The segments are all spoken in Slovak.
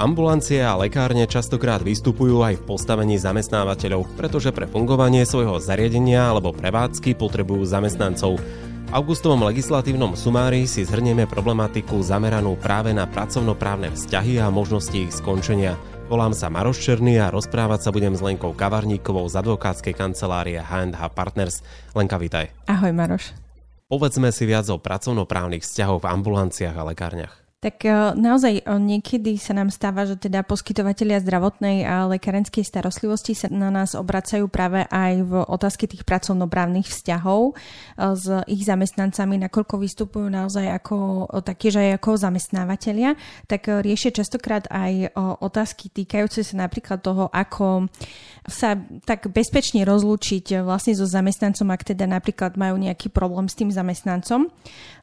Ambulancie a lekárne častokrát vystupujú aj v postavení zamestnávateľov, pretože pre fungovanie svojho zariadenia alebo prevádzky potrebujú zamestnancov. V augustovom legislatívnom sumári si zhrnieme problematiku zameranú práve na pracovnoprávne vzťahy a možnosti ich skončenia. Volám sa Maroš Černý a rozprávať sa budem s Lenkou Kavarníkovou z advokátskej kancelárie H&H Partners. Lenka, vitaj. Ahoj, Maroš. Povedzme si viac o pracovnoprávnych vzťahoch v ambulanciách a lekárniach. Tak naozaj niekedy sa nám stáva, že teda poskytovatelia zdravotnej a lekárenskej starostlivosti sa na nás obracajú práve aj v otázke tých pracovnoprávnych vzťahov s ich zamestnancami, nakoľko vystupujú naozaj ako taktiež aj ako zamestnávateľia, tak riešia častokrát aj otázky týkajúce sa napríklad toho, ako sa tak bezpečne rozlúčiť vlastne so zamestnancom, ak teda napríklad majú nejaký problém s tým zamestnancom.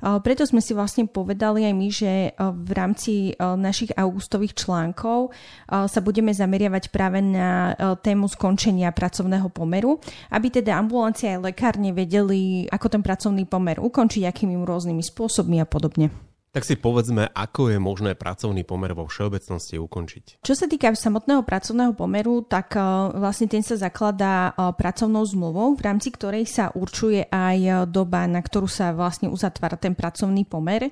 Preto sme si vlastne povedali aj my, že v rámci našich augustových článkov sa budeme zameriavať práve na tému skončenia pracovného pomeru, aby teda ambulancia aj lekárne vedeli, ako ten pracovný pomer ukončiť, akými rôznymi spôsobmi a podobne. Tak si povedzme, ako je možné pracovný pomer vo všeobecnosti ukončiť. Čo sa týka samotného pracovného pomeru, tak vlastne ten sa zakladá pracovnou zmluvou, v rámci ktorej sa určuje aj doba, na ktorú sa vlastne uzatvára ten pracovný pomer.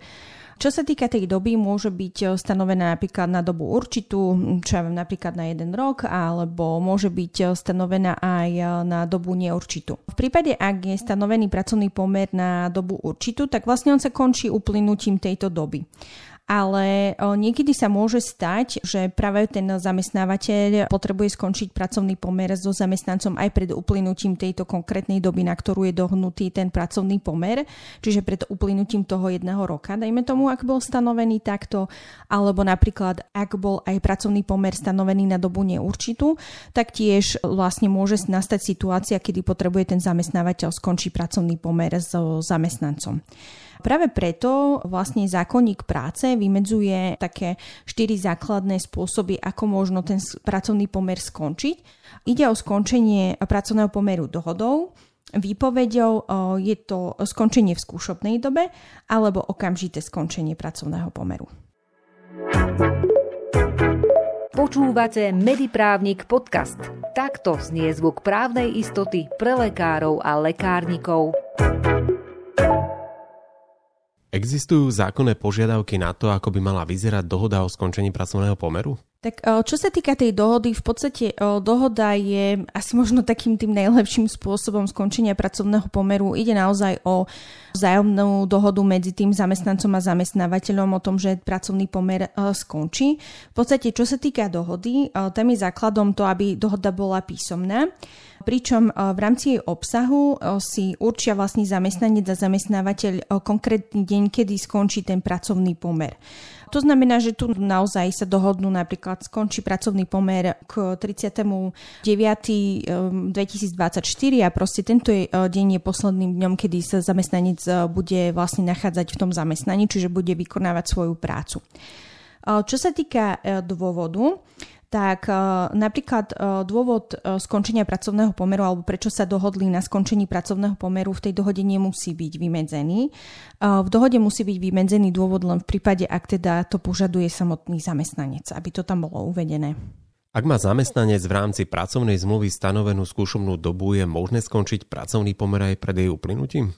Čo sa týka tej doby, môže byť stanovená napríklad na dobu určitú, čo ja viem, napríklad na 1 rok, alebo môže byť stanovená aj na dobu neurčitú. V prípade, ak je stanovený pracovný pomer na dobu určitú, tak vlastne on sa končí uplynutím tejto doby. Ale niekedy sa môže stať, že práve ten zamestnávateľ potrebuje skončiť pracovný pomer so zamestnancom aj pred uplynutím tejto konkrétnej doby, na ktorú je dohnutý ten pracovný pomer, čiže pred uplynutím toho 1 roka, dajme tomu, ak bol stanovený takto, alebo napríklad, ak bol aj pracovný pomer stanovený na dobu neurčitú, tak tiež vlastne môže nastať situácia, kedy potrebuje ten zamestnávateľ skončiť pracovný pomer so zamestnancom. Práve preto vlastne zákonník práce vymedzuje také 4 základné spôsoby, ako možno ten pracovný pomer skončiť. Ide o skončenie pracovného pomeru dohodou, výpoveďou, je to skončenie v skúšobnej dobe alebo okamžité skončenie pracovného pomeru. Počúvate Mediprávnik podcast. Takto znie zvuk právnej istoty pre lekárov a lekárnikov. Existujú zákonné požiadavky na to, ako by mala vyzerať dohoda o skončení pracovného pomeru? Tak čo sa týka tej dohody, v podstate dohoda je asi možno takým tým najlepším spôsobom skončenia pracovného pomeru. Ide naozaj o vzájomnú dohodu medzi tým zamestnancom a zamestnávateľom o tom, že pracovný pomer skončí. V podstate, čo sa týka dohody, tam je základom to, aby dohoda bola písomná. Pričom v rámci jej obsahu si určia vlastne zamestnanec a zamestnávateľ konkrétny deň, kedy skončí ten pracovný pomer. To znamená, že tu naozaj sa dohodnú, napríklad skončí pracovný pomer k 30.9.2024 a proste tento deň je posledným dňom, kedy sa zamestnanec bude vlastne nachádzať v tom zamestnaní, čiže bude vykonávať svoju prácu. Čo sa týka dôvodu, tak napríklad dôvod skončenia pracovného pomeru alebo prečo sa dohodli na skončení pracovného pomeru v tej dohode nemusí byť vymedzený. V dohode musí byť vymedzený dôvod len v prípade, ak teda to požaduje samotný zamestnanec, aby to tam bolo uvedené. Ak má zamestnanec v rámci pracovnej zmluvy stanovenú skúšobnú dobu, je možné skončiť pracovný pomer aj pred jej uplynutím?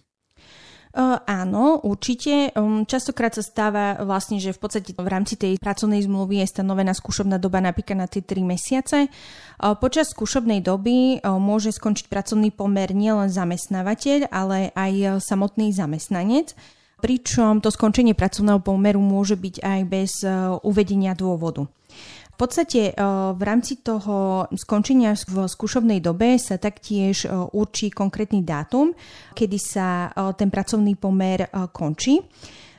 Áno, určite. Častokrát sa stáva vlastne, že v podstate v rámci tej pracovnej zmluvy je stanovená skúšobná doba napríklad na tie 3 mesiace. Počas skúšobnej doby môže skončiť pracovný pomer nielen zamestnávateľ, ale aj samotný zamestnanec. Pričom to skončenie pracovného pomeru môže byť aj bez uvedenia dôvodu. V podstate v rámci toho skončenia v skúšobnej dobe sa taktiež určí konkrétny dátum, kedy sa ten pracovný pomer končí.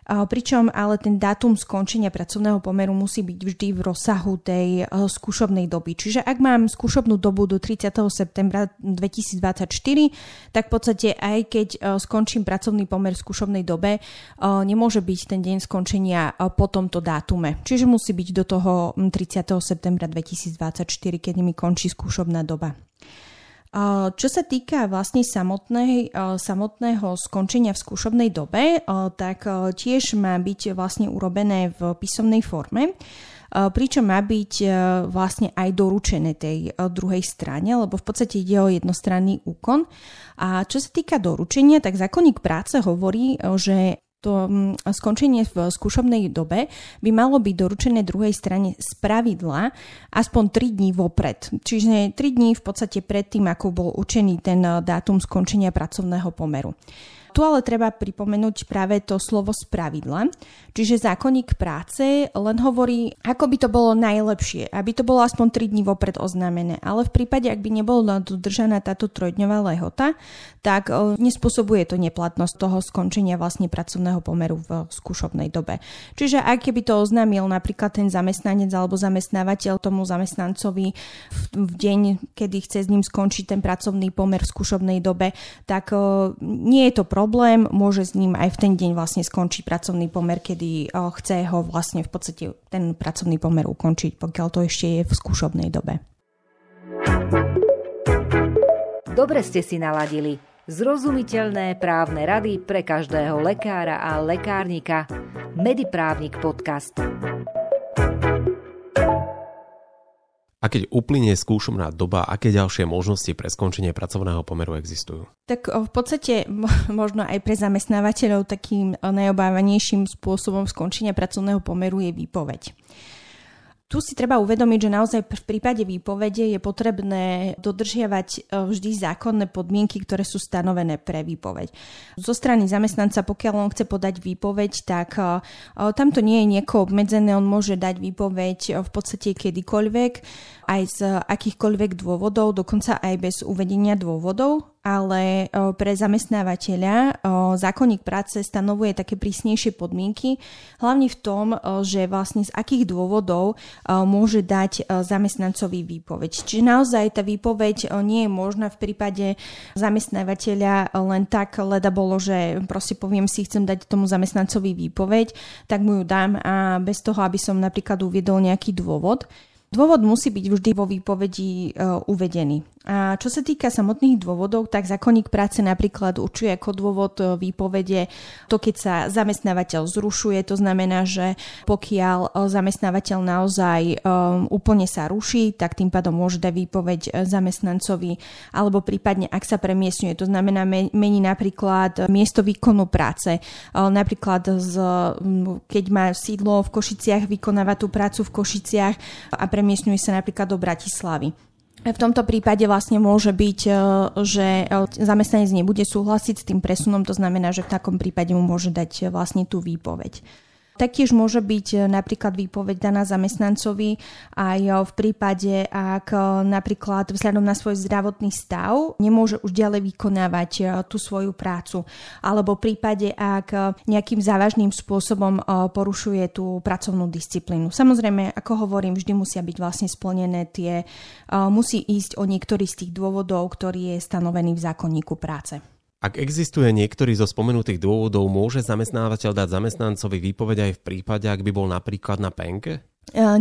Pričom ale ten dátum skončenia pracovného pomeru musí byť vždy v rozsahu tej skúšobnej doby. Čiže ak mám skúšobnú dobu do 30. septembra 2024, tak v podstate aj keď skončím pracovný pomer v skúšobnej dobe, nemôže byť ten deň skončenia po tomto dátume. Čiže musí byť do toho 30. septembra 2024, kedy mi končí skúšobná doba. Čo sa týka vlastne samotného skončenia v skúšobnej dobe, tak tiež má byť vlastne urobené v písomnej forme. pričom má byť vlastne aj doručené tej druhej strane, lebo v podstate ide o jednostranný úkon. A čo sa týka doručenia, tak zákonník práce hovorí, že to skončenie v skúšobnej dobe by malo byť doručené druhej strane z pravidla aspoň 3 dní vopred. Čiže 3 dní v podstate predtým, ako bol určený ten dátum skončenia pracovného pomeru. Tu ale treba pripomenúť práve to slovo spravidla, čiže zákonník práce len hovorí, ako by to bolo najlepšie, aby to bolo aspoň 3 dní vopred oznámené, ale v prípade, ak by nebola dodržaná táto 3-dňová lehota, tak nespôsobuje to neplatnosť toho skončenia vlastne pracovného pomeru v skúšobnej dobe. Čiže ak by to oznámil napríklad ten zamestnanec alebo zamestnávateľ tomu zamestnancovi v deň, kedy chce s ním skončiť ten pracovný pomer v skúšobnej dobe, tak nie je to problém, môže s ním aj v ten deň vlastne skončiť pracovný pomer, kedy chce ho vlastne v podstate ten pracovný pomer ukončiť, pokiaľ to ešte je v skúšobnej dobe. Dobre ste si naladili. Zrozumiteľné právne rady pre každého lekára a lekárnika. Mediprávnik podcast. A keď uplynie skúšobná doba, aké ďalšie možnosti pre skončenie pracovného pomeru existujú? Tak v podstate možno aj pre zamestnávateľov takým najobávanejším spôsobom skončenia pracovného pomeru je výpoveď. Tu si treba uvedomiť, že naozaj v prípade výpovede je potrebné dodržiavať vždy zákonné podmienky, ktoré sú stanovené pre výpoveď. Zo strany zamestnanca, pokiaľ on chce podať výpoveď, tak tam to nie je nieko obmedzené, on môže dať výpoveď v podstate kedykoľvek, aj z akýchkoľvek dôvodov, dokonca aj bez uvedenia dôvodov, ale pre zamestnávateľa zákonník práce stanovuje také prísnejšie podmienky, hlavne v tom, že vlastne z akých dôvodov môže dať zamestnancovi výpoveď. Čiže naozaj tá výpoveď nie je možná v prípade zamestnávateľa len tak, leda bolo, že proste poviem si, chcem dať tomu zamestnancovi výpoveď, tak mu ju dám a bez toho, aby som napríklad uviedol nejaký dôvod. Dôvod musí byť vždy vo výpovedi uvedený. A čo sa týka samotných dôvodov, tak zákonník práce napríklad určuje ako dôvod výpovede to, keď sa zamestnávateľ zrušuje. To znamená, že pokiaľ zamestnávateľ naozaj úplne sa ruší, tak tým pádom môže dať výpoveď zamestnancovi, alebo prípadne ak sa premiestňuje. To znamená, mení napríklad miesto výkonu práce. Napríklad keď má sídlo v Košiciach, vykonáva tú prácu v Košiciach a premiestňuje sa napríklad do Bratislavy. V tomto prípade vlastne môže byť, že zamestnanec nebude súhlasiť s tým presunom, to znamená, že v takom prípade mu môže dať vlastne tú výpoveď. Taktiež môže byť napríklad výpoveď daná zamestnancovi aj v prípade, ak napríklad vzhľadom na svoj zdravotný stav nemôže už ďalej vykonávať tú svoju prácu. Alebo v prípade, ak nejakým závažným spôsobom porušuje tú pracovnú disciplínu. Samozrejme, ako hovorím, vždy musia byť vlastne splnené musí ísť o niektorý z tých dôvodov, ktorý je stanovený v zákonníku práce. Ak existuje niektorý zo spomenutých dôvodov, môže zamestnávateľ dať zamestnancovi výpoveď aj v prípade, ak by bol napríklad na penke?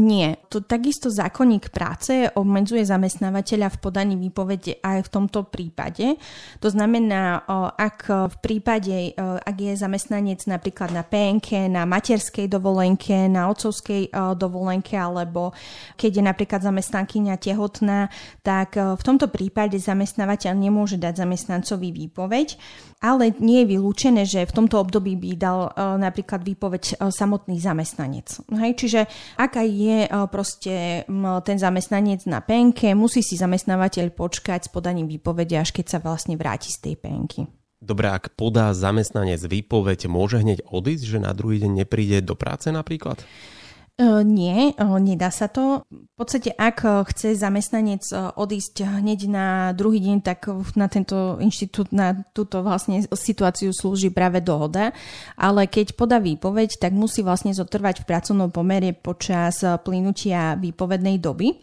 Nie. To takisto zákonník práce obmedzuje zamestnávateľa v podaní výpovede aj v tomto prípade. To znamená, ak v prípade, ak je zamestnanec napríklad na PNK, na materskej dovolenke, na otcovskej dovolenke, alebo keď je napríklad zamestnankyňa tehotná, tak v tomto prípade zamestnávateľ nemôže dať zamestnancovi výpoveď, ale nie je vylúčené, že v tomto období by dal napríklad výpoveď samotný zamestnanec. Hej, čiže ak aj je proste ten zamestnanec na penke, musí si zamestnávateľ počkať s podaním výpovede, až keď sa vlastne vráti z tej penky. Dobre, ak podá zamestnanec výpoveď, môže hneď odísť, že na druhý deň nepríde do práce napríklad? Nie, nedá sa to. V podstate, ak chce zamestnanec odísť hneď na druhý deň, tak na tento inštitút, na túto vlastne situáciu slúži práve dohoda. Ale keď podá výpoveď, tak musí vlastne zotrvať v pracovnom pomere počas plynutia výpovednej doby.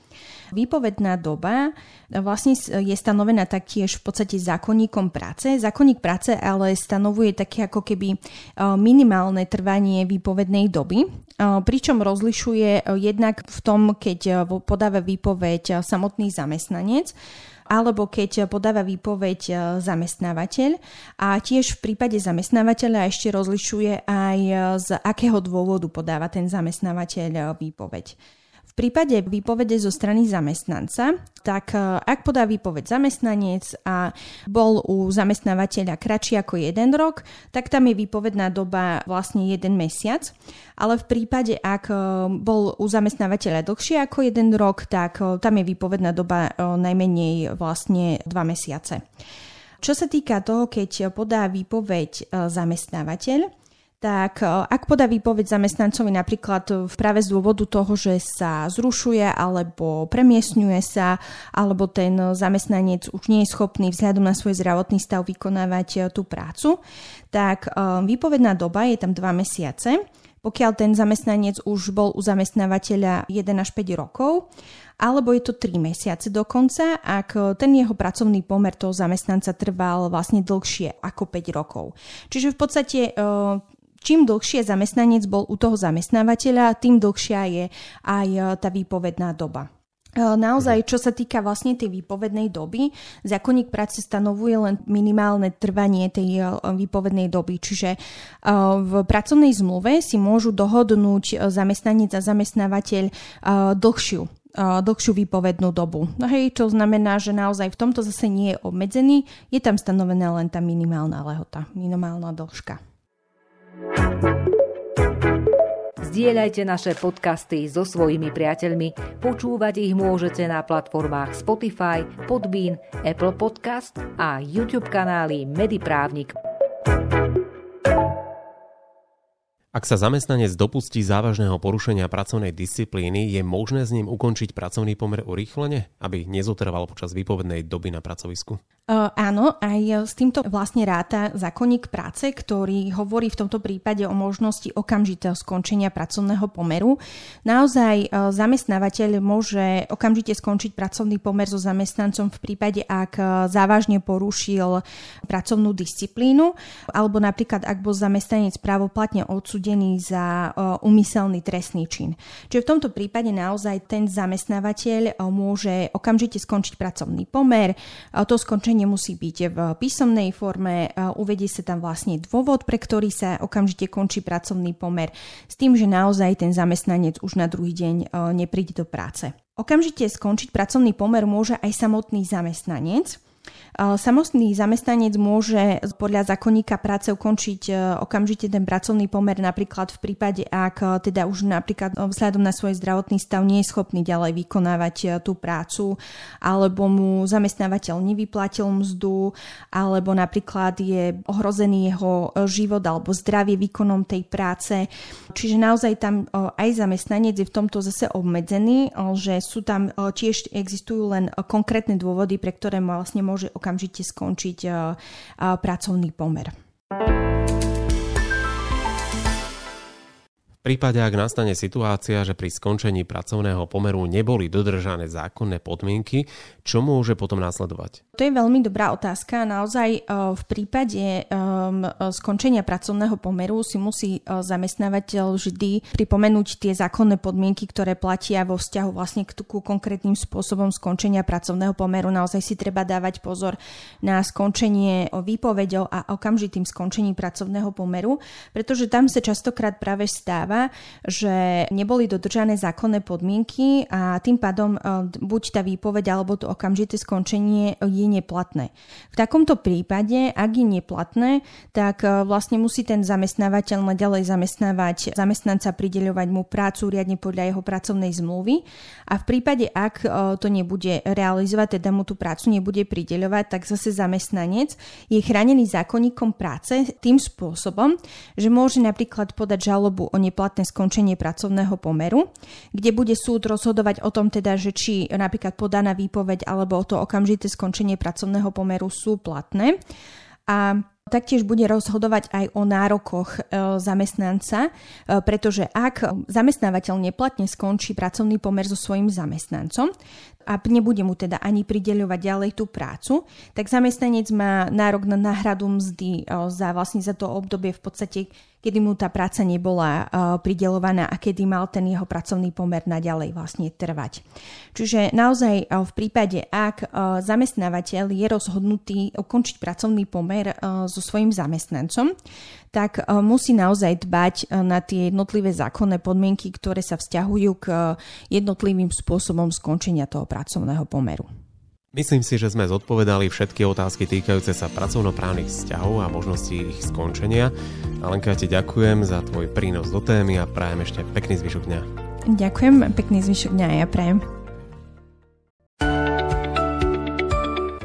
Výpovedná doba vlastne je stanovená taktiež v podstate zákonníkom práce. Zákonník práce ale stanovuje také ako keby minimálne trvanie výpovednej doby, pričom rozlišuje jednak v tom, keď podáva výpoveď samotný zamestnanec, alebo keď podáva výpoveď zamestnávateľ. A tiež v prípade zamestnávateľa ešte rozlišuje aj z akého dôvodu podáva ten zamestnávateľ výpoveď. V prípade výpovede zo strany zamestnanca, tak ak podá výpoveď zamestnanec a bol u zamestnávateľa kratší ako 1 rok, tak tam je výpovedná doba vlastne 1 mesiac. Ale v prípade, ak bol u zamestnávateľa dlhšie ako 1 rok, tak tam je výpovedná doba najmenej vlastne 2 mesiace. Čo sa týka toho, keď podá výpoveď zamestnávateľ, tak ak podá výpoveď zamestnancovi napríklad práve z dôvodu toho, že sa zrušuje alebo premiestňuje sa, alebo ten zamestnanec už nie je schopný vzhľadom na svoj zdravotný stav vykonávať tú prácu, tak výpovedná doba je tam 2 mesiace. Pokiaľ ten zamestnanec už bol u zamestnávateľa 1 až 5 rokov, alebo je to 3 mesiace dokonca, ak ten jeho pracovný pomer toho zamestnanca trval vlastne dlhšie ako 5 rokov. Čiže v podstate čím dlhšie zamestnanec bol u toho zamestnávateľa, tým dlhšia je aj tá výpovedná doba. Naozaj, čo sa týka vlastne tej výpovednej doby, zákonník práce stanovuje len minimálne trvanie tej výpovednej doby. Čiže v pracovnej zmluve si môžu dohodnúť zamestnanec a zamestnávateľ dlhšiu výpovednú dobu. No hej, čo znamená, že naozaj v tomto zase nie je obmedzený, je tam stanovená len tá minimálna lehota, minimálna dĺžka. Zdieľajte naše podcasty so svojimi priateľmi. Počúvať ich môžete na platformách Spotify, Podbean, Apple Podcast a YouTube kanály Mediprávnik. Ak sa zamestnanec dopustí závažného porušenia pracovnej disciplíny, je možné s ním ukončiť pracovný pomer urýchlene, aby nezotrval počas výpovednej doby na pracovisku? Áno, aj s týmto vlastne ráta zákonník práce, ktorý hovorí v tomto prípade o možnosti okamžitého skončenia pracovného pomeru. Naozaj zamestnávateľ môže okamžite skončiť pracovný pomer so zamestnancom v prípade, ak závažne porušil pracovnú disciplínu, alebo napríklad, ak bol zamestnanec právoplatne odsúdený za úmyselný trestný čin. Čiže v tomto prípade naozaj ten zamestnávateľ môže okamžite skončiť pracovný pomer. To skončenie nemusí byť v písomnej forme, uvedie sa tam vlastne dôvod, pre ktorý sa okamžite končí pracovný pomer, s tým, že naozaj ten zamestnanec už na druhý deň nepríde do práce. Okamžite skončiť pracovný pomer môže aj samotný zamestnanec. Samotný zamestnanec môže podľa zákonníka práce ukončiť okamžite ten pracovný pomer napríklad v prípade, ak teda už napríklad vzhľadom na svoj zdravotný stav nie je schopný ďalej vykonávať tú prácu, alebo mu zamestnávateľ nevyplatil mzdu, alebo napríklad je ohrozený jeho život alebo zdravie výkonom tej práce. Čiže naozaj tam aj zamestnanec je v tomto zase obmedzený, že sú tam tiež existujú len konkrétne dôvody, pre ktoré vlastne môže okamžite skončiť pracovný pomer. V prípade, ak nastane situácia, že pri skončení pracovného pomeru neboli dodržané zákonné podmienky, čo môže potom nasledovať? To je veľmi dobrá otázka. Naozaj v prípade skončenia pracovného pomeru si musí zamestnávateľ vždy pripomenúť tie zákonné podmienky, ktoré platia vo vzťahu vlastne k konkrétnym spôsobom skončenia pracovného pomeru. Naozaj si treba dávať pozor na skončenie výpoveďou a okamžitým skončením pracovného pomeru, pretože tam sa častokrát práve stáva, že neboli dodržané zákonné podmienky a tým pádom buď tá výpoveď alebo to okamžité skončenie je neplatné. V takomto prípade, ak je neplatné, tak vlastne musí ten zamestnávateľ naďalej zamestnávať zamestnanca, prideľovať mu prácu riadne podľa jeho pracovnej zmluvy a v prípade, ak to nebude realizovať, teda mu tú prácu nebude prideľovať, tak zase zamestnanec je chránený zákonníkom práce tým spôsobom, že môže napríklad podať žalobu o neplatné skončenie pracovného pomeru, kde bude súd rozhodovať o tom teda, že či napríklad podaná výpoveď alebo to okamžité skončenie pracovného pomeru sú platné. A taktiež bude rozhodovať aj o nárokoch zamestnanca, pretože ak zamestnávateľ neplatne skončí pracovný pomer so svojím zamestnancom, a nebude mu teda ani prideľovať ďalej tú prácu, tak zamestnanec má nárok na náhradu mzdy za to obdobie v podstate, kedy mu tá práca nebola prideľovaná a kedy mal ten jeho pracovný pomer naďalej vlastne trvať. Čiže naozaj v prípade, ak zamestnávateľ je rozhodnutý ukončiť pracovný pomer so svojím zamestnancom, tak musí naozaj dbať na tie jednotlivé zákonné podmienky, ktoré sa vzťahujú k jednotlivým spôsobom skončenia toho pracovného pomeru. Myslím si, že sme zodpovedali všetky otázky týkajúce sa pracovnoprávnych vzťahov a možností ich skončenia. Alenka, ti ďakujem za tvoj prínos do témy a prajem ešte pekný zvyšok dňa. Ďakujem, pekný zvyšok dňa a ja prajem.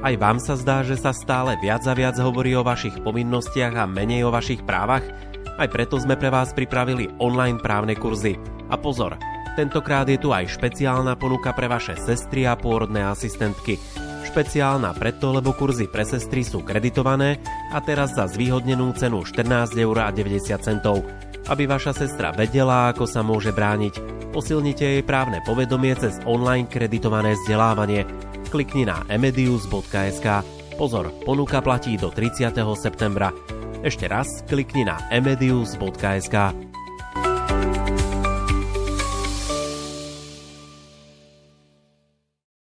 Aj vám sa zdá, že sa stále viac a viac hovorí o vašich povinnostiach a menej o vašich právach? Aj preto sme pre vás pripravili online právne kurzy. A pozor, tentokrát je tu aj špeciálna ponuka pre vaše sestry a pôrodné asistentky. Špeciálna preto, lebo kurzy pre sestry sú kreditované a teraz za zvýhodnenú cenu 14,90 €. Aby vaša sestra vedela, ako sa môže brániť, posilnite jej právne povedomie cez online kreditované vzdelávanie. Klikni na emedius.sk. Pozor, ponuka platí do 30. septembra. Ešte raz klikni na emedius.sk.